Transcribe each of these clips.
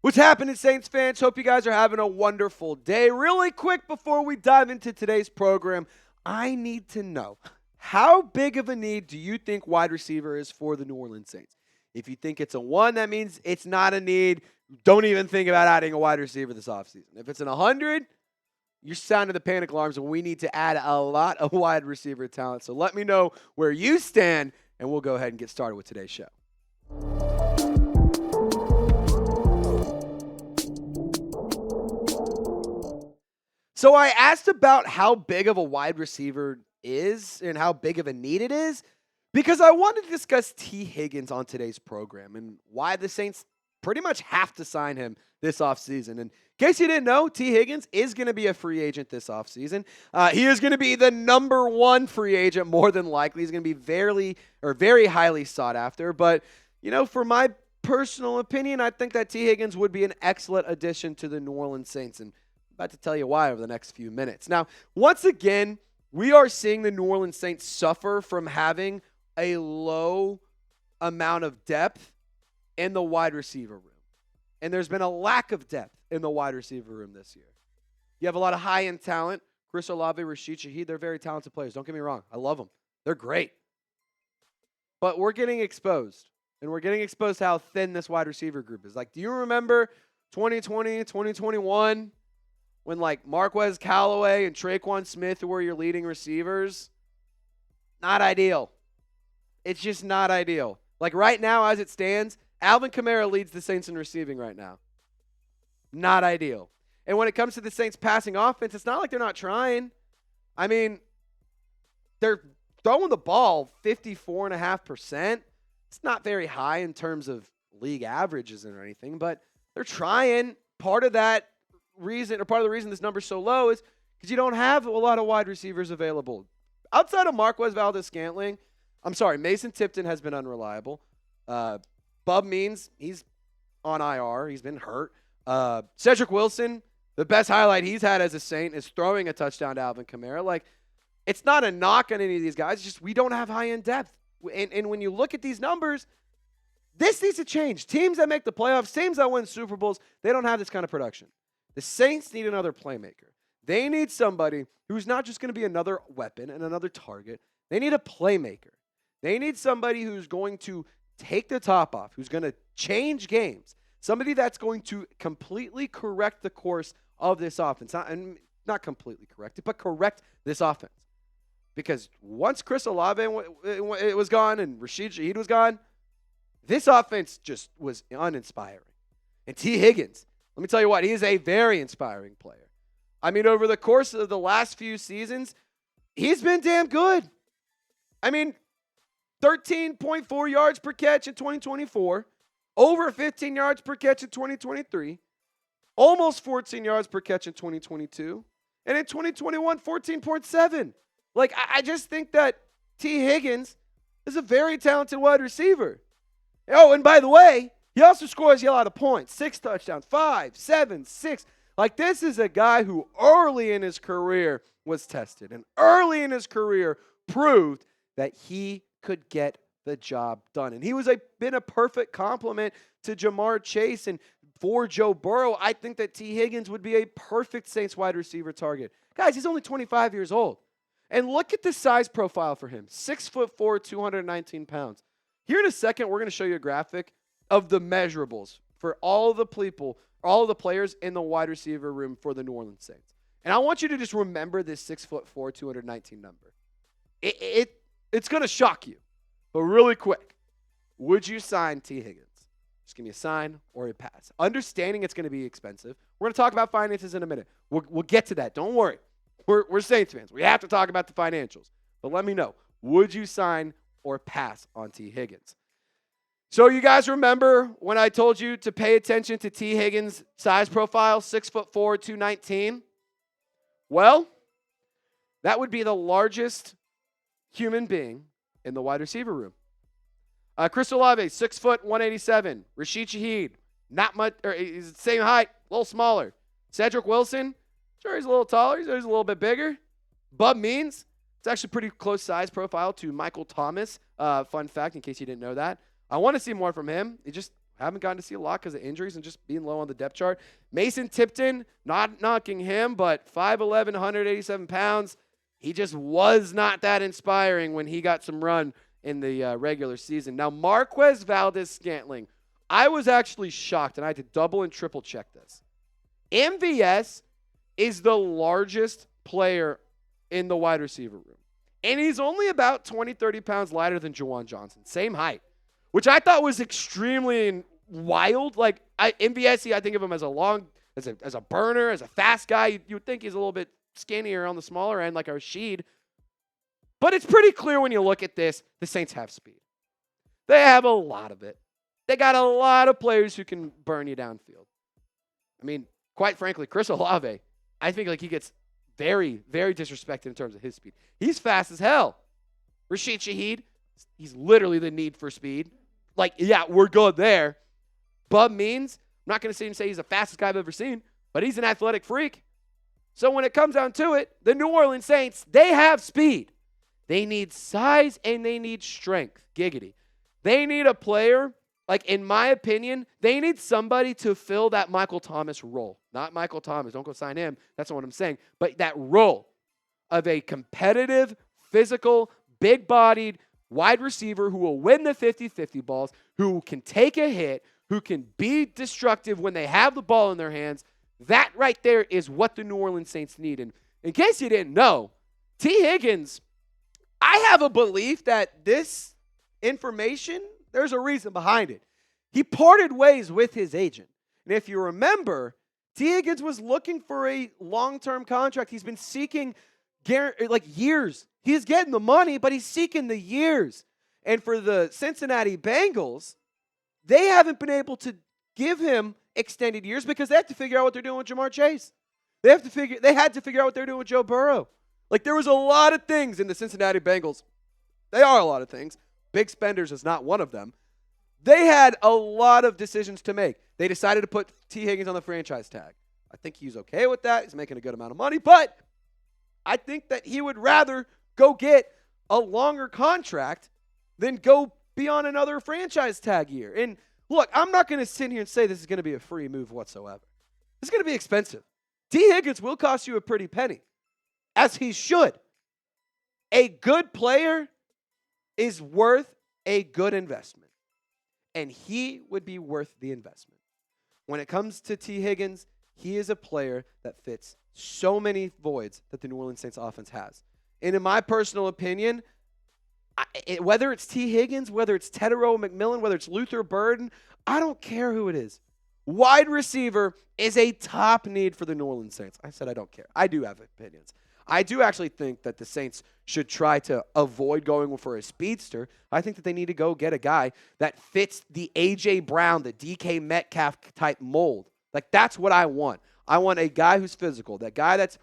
What's happening, Saints fans? Hope you guys are having a wonderful day. Really quick before we dive into today's program, I need to know, how big of a need do you think wide receiver is for the New Orleans Saints? If you think it's a 1, that means it's not a need. Don't even think about adding a wide receiver this offseason. If it's an 100, you're sounding the panic alarms, and we need to add a lot of wide receiver talent. So let me know where you stand, and we'll go ahead and get started with today's show. So I asked about how big of a wide receiver is and how big of a need it is because I wanted to discuss Tee Higgins on today's program and why the Saints pretty much have to sign him this offseason. And in case you didn't know, Tee Higgins is going to be a free agent this offseason. He is going to be the number 1 free agent more than likely. He's going to be very highly sought after. But, for my personal opinion, I think that Tee Higgins would be an excellent addition to the New Orleans Saints. And about to tell you why over the next few minutes. Now, once again, we are seeing the New Orleans Saints suffer from having a low amount of depth in the wide receiver room. And there's been a lack of depth in the wide receiver room this year. You have a lot of high-end talent. Chris Olave, Rashid Shaheed, they're very talented players. Don't get me wrong. I love them. They're great. But we're getting exposed. And we're getting exposed to how thin this wide receiver group is. Like, do you remember 2020, 2021? When Marquez Callaway and Traquan Smith were your leading receivers? Not ideal. It's just not ideal. Right now, as it stands, Alvin Kamara leads the Saints in receiving right now. Not ideal. And when it comes to the Saints passing offense, it's not like they're not trying. I mean, they're throwing the ball 54.5%. It's not very high in terms of league averages or anything, but they're trying. Part of the reason this number's so low is because you don't have a lot of wide receivers available. Outside of Marquez Valdes-Scantling, Mason Tipton has been unreliable. Bub Means, he's on IR. He's been hurt. Cedrick Wilson, the best highlight he's had as a Saint is throwing a touchdown to Alvin Kamara. It's not a knock on any of these guys. It's just we don't have high-end depth. And when you look at these numbers, this needs to change. Teams that make the playoffs, teams that win Super Bowls, they don't have this kind of production. The Saints need another playmaker. They need somebody who's not just going to be another weapon and another target. They need a playmaker. They need somebody who's going to take the top off, who's going to change games, somebody that's going to completely correct the course of this offense. Not completely correct it, but correct this offense. Because once Chris Olave was gone and Rashid Shaheed was gone, this offense just was uninspiring. And Tee Higgins, let me tell you what, he is a very inspiring player. I mean, over the course of the last few seasons, he's been damn good. I mean, 13.4 yards per catch in 2024, over 15 yards per catch in 2023, almost 14 yards per catch in 2022, and in 2021, 14.7. I just think that Tee Higgins is a very talented wide receiver. Oh, and by the way, he also scores a lot of points. 6 touchdowns, 5, 7, 6. This is a guy who early in his career was tested and early in his career proved that he could get the job done. And he was been a perfect complement to Jamar Chase. And for Joe Burrow, I think that Tee Higgins would be a perfect Saints wide receiver target. Guys, he's only 25 years old. And look at the size profile for him. 6'4", 219 pounds. Here in a second, we're going to show you a graphic of the measurables for all of the players in the wide receiver room for the New Orleans Saints. And I want you to just remember this 6'4", 219 number. It's going to shock you. But really quick, would you sign Tee Higgins? Just give me a sign or a pass. Understanding it's going to be expensive. We're going to talk about finances in a minute. We'll get to that. Don't worry. We're Saints fans. We have to talk about the financials. But let me know. Would you sign or pass on Tee Higgins? So you guys remember when I told you to pay attention to Tee Higgins' size profile, 6'4", 219? Well, that would be the largest human being in the wide receiver room. Chris Olave, 6 foot, 187. Rashid Shaheed, not much, or he's the same height, a little smaller. Cedrick Wilson, sure, he's a little taller, he's a little bit bigger. Bub Means, it's actually pretty close size profile to Michael Thomas. Fun fact, in case you didn't know that. I want to see more from him. He just haven't gotten to see a lot because of injuries and just being low on the depth chart. Mason Tipton, not knocking him, but 5'11", 187 pounds. He just was not that inspiring when he got some run in the regular season. Now, Marquez Valdes-Scantling, I was actually shocked, and I had to double and triple check this. MVS is the largest player in the wide receiver room. And he's only about 20, 30 pounds lighter than Juwan Johnson. Same height, which I thought was extremely wild. Like, MVS, I think of him as as a burner, as a fast guy. You would think he's a little bit skinnier on the smaller end, like Rashid. But it's pretty clear when you look at this, the Saints have speed. They have a lot of it. They got a lot of players who can burn you downfield. I mean, quite frankly, Chris Olave, I think like he gets very, very disrespected in terms of his speed. He's fast as hell. Rashid Shaheed, he's literally the need for speed. Like, yeah, we're good there. Bub Means, I'm not going to say he's the fastest guy I've ever seen, but he's an athletic freak. So when it comes down to it, the New Orleans Saints, they have speed. They need size and they need strength. Giggity. They need a player, like in my opinion, they need somebody to fill that Michael Thomas role. Not Michael Thomas. Don't go sign him. That's not what I'm saying. But that role of a competitive, physical, big-bodied wide receiver who will win the 50-50 balls, who can take a hit, who can be destructive when they have the ball in their hands. That right there is what the New Orleans Saints need. And in case you didn't know, Tee Higgins, I have a belief that this information, there's a reason behind it. He parted ways with his agent. And if you remember, Tee Higgins was looking for a long-term contract. He's been seeking years. He's getting the money, but he's seeking the years. And for the Cincinnati Bengals, they haven't been able to give him extended years because they have to figure out what they're doing with Jamar Chase. They had to figure out what they're doing with Joe Burrow. Like, there was a lot of things in the Cincinnati Bengals. They are a lot of things. Big spenders is not one of them. They had a lot of decisions to make. They decided to put Tee Higgins on the franchise tag. I think he's okay with that. He's making a good amount of money, but I think that he would rather go get a longer contract than go be on another franchise tag year. And look, I'm not going to sit here and say this is going to be a free move whatsoever. It's going to be expensive. Tee Higgins will cost you a pretty penny, as he should. A good player is worth a good investment, and he would be worth the investment. When it comes to Tee Higgins, he is a player that fits so many voids that the New Orleans Saints offense has. And in my personal opinion, whether it's Tee Higgins, whether it's Tedero McMillan, whether it's Luther Burden, I don't care who it is. Wide receiver is a top need for the New Orleans Saints. I said I don't care. I do have opinions. I do actually think that the Saints should try to avoid going for a speedster. I think that they need to go get a guy that fits the A.J. Brown, the DK Metcalf type mold. Like, that's what I want. I want a guy who's physical, that guy that's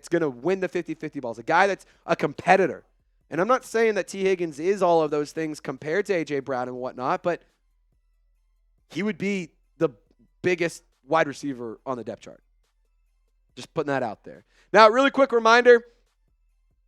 going to win the 50-50 balls, a guy that's a competitor. And I'm not saying that Tee Higgins is all of those things compared to A.J. Brown and whatnot, but he would be the biggest wide receiver on the depth chart. Just putting that out there. Now, really quick reminder,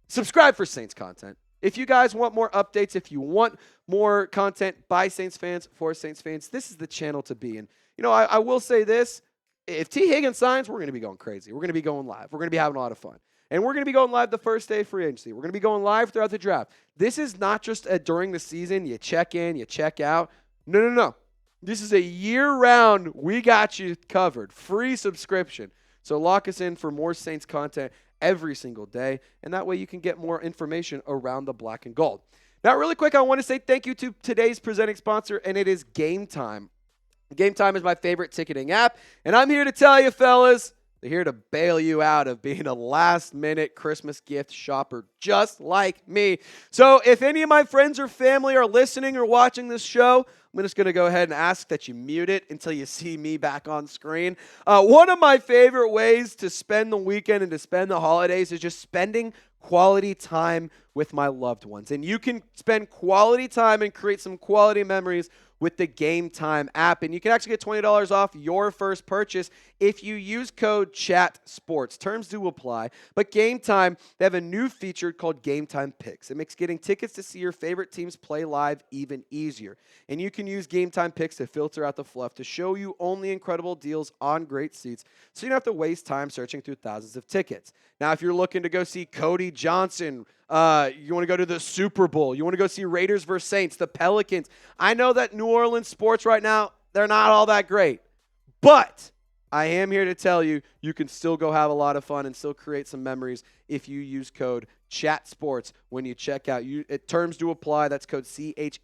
subscribe for Saints content. If you guys want more updates, if you want more content by Saints fans, for Saints fans, this is the channel to be. And, you know, I will say this. If Tee Higgins signs, we're going to be going crazy. We're going to be going live. We're going to be having a lot of fun. And we're going to be going live the first day of free agency. We're going to be going live throughout the draft. This is not just during the season, you check in, you check out. No. This is a year-round, we got you covered. Free subscription. So lock us in for more Saints content every single day, and that way you can get more information around the black and gold. Now, really quick, I want to say thank you to today's presenting sponsor, and it is Game Time. Game Time is my favorite ticketing app, and I'm here to tell you, fellas, they're here to bail you out of being a last-minute Christmas gift shopper just like me. So if any of my friends or family are listening or watching this show, I'm just going to go ahead and ask that you mute it until you see me back on screen. One of my favorite ways to spend the weekend and to spend the holidays is just spending quality time with my loved ones. And you can spend quality time and create some quality memories with the Game Time app. And you can actually get $20 off your first purchase if you use code CHATSPORTS. Terms do apply. But Game Time, they have a new feature called Game Time Picks. It makes getting tickets to see your favorite teams play live even easier. And you can use Game Time Picks to filter out the fluff to show you only incredible deals on great seats, so you don't have to waste time searching through thousands of tickets. Now, if you're looking to go see Cody Johnson, you want to go to the Super Bowl, you want to go see Raiders versus Saints, the Pelicans. I know that New Orleans sports right now, they're not all that great. But I am here to tell you, you can still go have a lot of fun and still create some memories if you use code CHATSPORTS when you check out. Terms do apply. That's code CHATSPORTS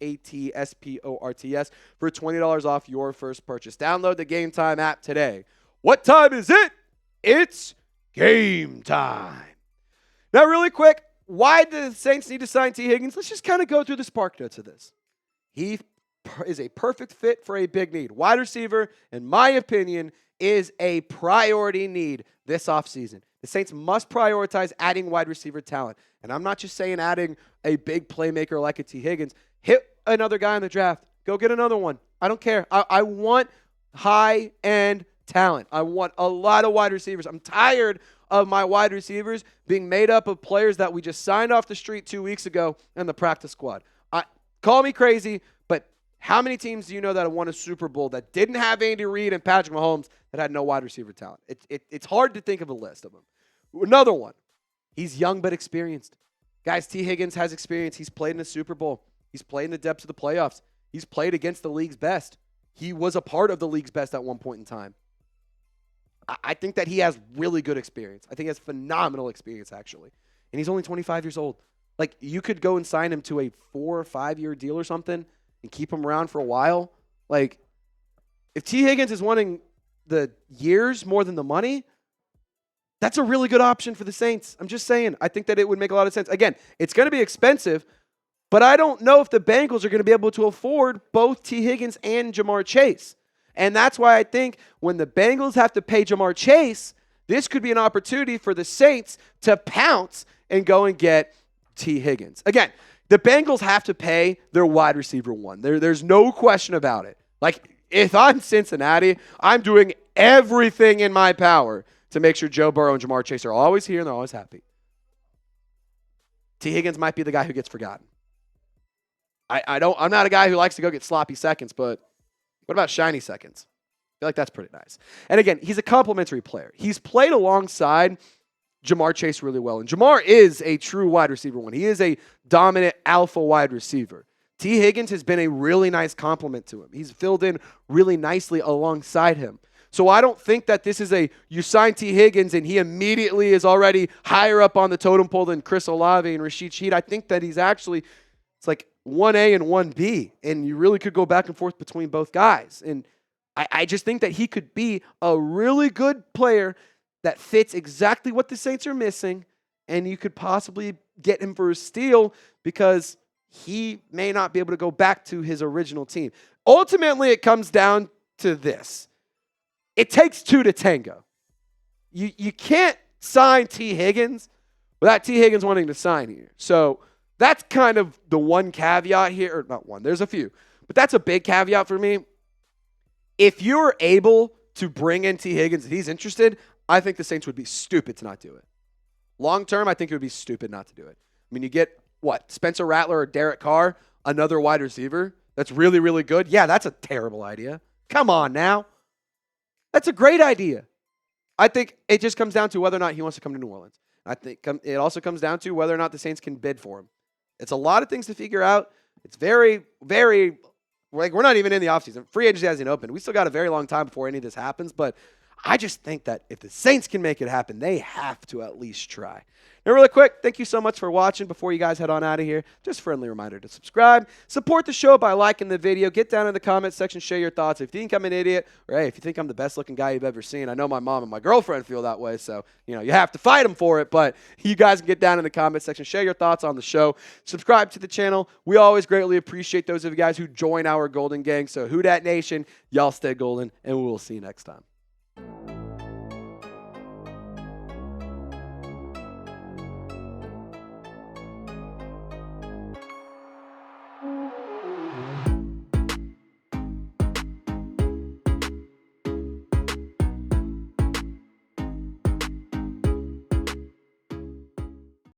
for $20 off your first purchase. Download the Game Time app today. What time is it? It's game time. Now, really quick, why do the Saints need to sign Tee Higgins? Let's just kind of go through the spark notes of this. He is a perfect fit for a big need. Wide receiver, in my opinion, is a priority need this offseason. The Saints must prioritize adding wide receiver talent. And I'm not just saying adding a big playmaker like a Tee Higgins. Hit another guy in the draft. Go get another one. I don't care. I want high-end talent. I want a lot of wide receivers. I'm tired of my wide receivers being made up of players that we just signed off the street 2 weeks ago in the practice squad. Call me crazy, but how many teams do you know that have won a Super Bowl that didn't have Andy Reid and Patrick Mahomes that had no wide receiver talent? It's hard to think of a list of them. Another one. He's young but experienced. Guys, Tee Higgins has experience. He's played in the Super Bowl. He's played in the depths of the playoffs. He's played against the league's best. He was a part of the league's best at one point in time. I think that he has really good experience. I think he has phenomenal experience, actually. And he's only 25 years old. Like, you could go and sign him to a 4 or 5 year deal or something and keep him around for a while. Like, if Tee Higgins is wanting the years more than the money, that's a really good option for the Saints. I'm just saying. I think that it would make a lot of sense. Again, it's going to be expensive, but I don't know if the Bengals are going to be able to afford both Tee Higgins and Jamar Chase. And that's why I think when the Bengals have to pay Jamar Chase, this could be an opportunity for the Saints to pounce and go and get Tee Higgins. Again, the Bengals have to pay their wide receiver one. There's no question about it. Like, if I'm Cincinnati, I'm doing everything in my power to make sure Joe Burrow and Jamar Chase are always here and they're always happy. Tee Higgins might be the guy who gets forgotten. I'm not a guy who likes to go get sloppy seconds, but what about shiny seconds? I feel like that's pretty nice. And again, he's a complimentary player. He's played alongside Jamar Chase really well. And Jamar is a true wide receiver one. He is a dominant alpha wide receiver. Tee Higgins has been a really nice compliment to him. He's filled in really nicely alongside him. So I don't think that this is you sign Tee Higgins and he immediately is already higher up on the totem pole than Chris Olave and Rashid Shaheed. I think that it's like 1A and 1B, and you really could go back and forth between both guys. And I just think that he could be a really good player that fits exactly what the Saints are missing, and you could possibly get him for a steal because he may not be able to go back to his original team. Ultimately, it comes down to this. It takes two to tango. You can't sign Tee Higgins without Tee Higgins wanting to sign here. So that's kind of the one caveat here. Or not one, there's a few. But that's a big caveat for me. If you're able to bring in Tee Higgins and he's interested, I think the Saints would be stupid to not do it. Long term, I think it would be stupid not to do it. I mean, you get, Spencer Rattler or Derek Carr, another wide receiver that's really, really good? Yeah, that's a terrible idea. Come on now. That's a great idea. I think it just comes down to whether or not he wants to come to New Orleans. I think it also comes down to whether or not the Saints can bid for him. It's a lot of things to figure out. It's very, very, we're not even in the offseason. Free agency hasn't opened. We still got a very long time before any of this happens, but I just think that if the Saints can make it happen, they have to at least try. Now, really quick, thank you so much for watching. Before you guys head on out of here, just a friendly reminder to subscribe. Support the show by liking the video. Get down in the comments section, share your thoughts. If you think I'm an idiot, or hey, if you think I'm the best-looking guy you've ever seen, I know my mom and my girlfriend feel that way, so you have to fight them for it. But you guys can get down in the comments section, share your thoughts on the show. Subscribe to the channel. We always greatly appreciate those of you guys who join our Golden Gang. So Who Dat Nation, y'all stay golden, and we will see you next time.